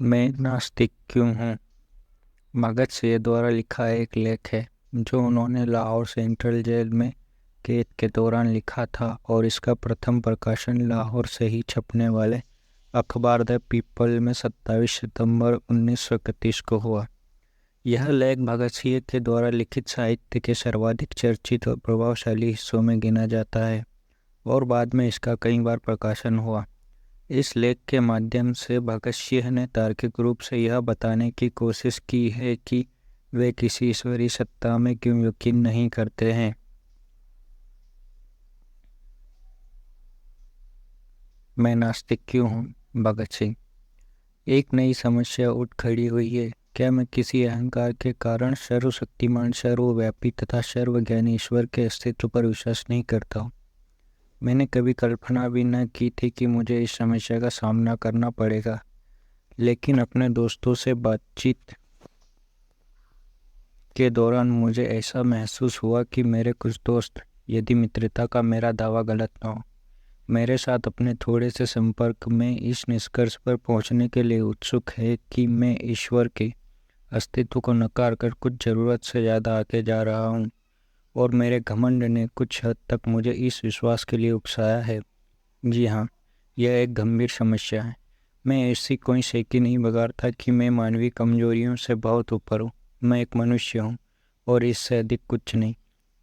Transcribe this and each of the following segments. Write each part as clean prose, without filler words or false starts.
मैं नास्तिक क्यों हूँ। भगत सिंह द्वारा लिखा एक लेख है जो उन्होंने लाहौर सेंट्रल जेल में कैद के दौरान लिखा था और इसका प्रथम प्रकाशन लाहौर से ही छपने वाले अखबार द पीपल में 27 सितंबर 1931 को हुआ। यह लेख भगत सिंह के द्वारा लिखित साहित्य के सर्वाधिक चर्चित और प्रभावशाली हिस्सों में गिना जाता है और बाद में इसका कई बार प्रकाशन हुआ। इस लेख के माध्यम से भगत सिंह ने तार्किक रूप से यह बताने की कोशिश की है कि वे किसी ईश्वरीय सत्ता में क्यों यकीन नहीं करते हैं। मैं नास्तिक क्यों हूँ। भगत सिंह। एक नई समस्या उठ खड़ी हुई है। क्या मैं किसी अहंकार के कारण सर्वशक्तिमान, सर्वव्यापी तथा सर्वज्ञानी ईश्वर के अस्तित्व पर विश्वास नहीं करता हूँ। मैंने कभी कल्पना भी न की थी कि मुझे इस समस्या का सामना करना पड़ेगा, लेकिन अपने दोस्तों से बातचीत के दौरान मुझे ऐसा महसूस हुआ कि मेरे कुछ दोस्त, यदि मित्रता का मेरा दावा गलत न हो, मेरे साथ अपने थोड़े से संपर्क में इस निष्कर्ष पर पहुंचने के लिए उत्सुक है कि मैं ईश्वर के अस्तित्व को नकार कर कुछ ज़रूरत से ज़्यादा आगे जा रहा हूं, और मेरे घमंड ने कुछ हद तक मुझे इस विश्वास के लिए उकसाया है। जी हाँ, यह एक गंभीर समस्या है। मैं ऐसी कोई सेकी नहीं बगाड़ता कि मैं मानवीय कमजोरियों से बहुत ऊपर हूँ। मैं एक मनुष्य हूँ और इससे अधिक कुछ नहीं।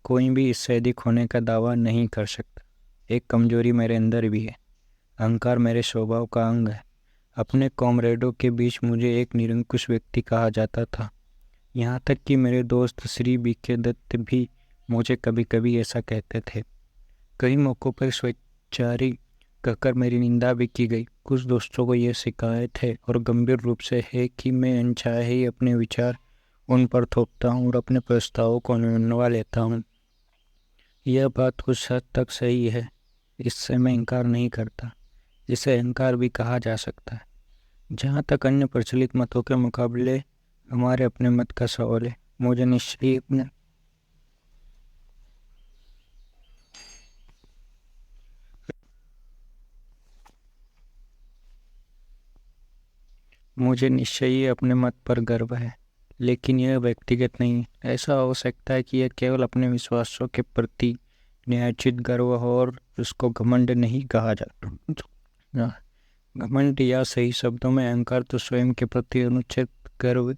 कोई भी इससे अधिक होने का दावा नहीं कर सकता। एक कमजोरी मेरे अंदर भी है। अहंकार मेरे स्वभाव का अंग है। अपने कॉमरेडों के बीच मुझे एक निरंकुश व्यक्ति कहा जाता था। यहाँ तक कि मेरे दोस्त श्री BK दत्त भी मुझे कभी कभी ऐसा कहते थे। कई मौक़ों पर स्वेच्छाचारी कहकर मेरी निंदा भी की गई। कुछ दोस्तों को यह शिकायत है और गंभीर रूप से है कि मैं अनचाहे ही अपने विचार उन पर थोपता हूँ और अपने प्रस्तावों को मनवा लेता हूँ। यह बात कुछ हद तक सही है। इससे मैं इनकार नहीं करता। इसे अहंकार भी कहा जा सकता है। जहाँ तक अन्य प्रचलित मतों के मुकाबले हमारे अपने मत का सवाल है, मुझे निश्चय ही अपने मत पर गर्व है, लेकिन यह व्यक्तिगत नहीं है। ऐसा हो सकता है कि यह केवल अपने विश्वासों के प्रति न्यायोचित गर्व हो और उसको घमंड नहीं कहा जाता। घमंड, या सही शब्दों में अहंकार, तो स्वयं के प्रति अनुचित गर्व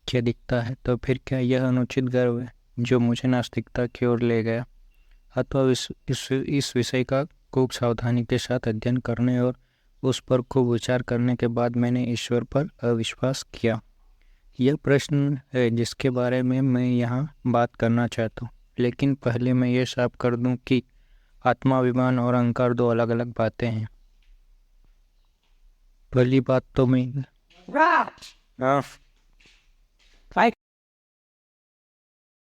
क्या दिखता है। तो फिर क्या यह अनुचित गर्व है जो मुझे नास्तिकता की ओर ले गया, अथवा इस विषय का खूब सावधानी के साथ अध्ययन करने और उस पर खूब विचार करने के बाद मैंने ईश्वर पर अविश्वास किया। यह प्रश्न है जिसके बारे में मैं यहाँ बात करना चाहता हूँ। लेकिन पहले मैं ये साफ कर दूँ कि आत्माभिमान और अहंकार दो अलग अलग बातें हैं। पहली बात तो मैं हाँ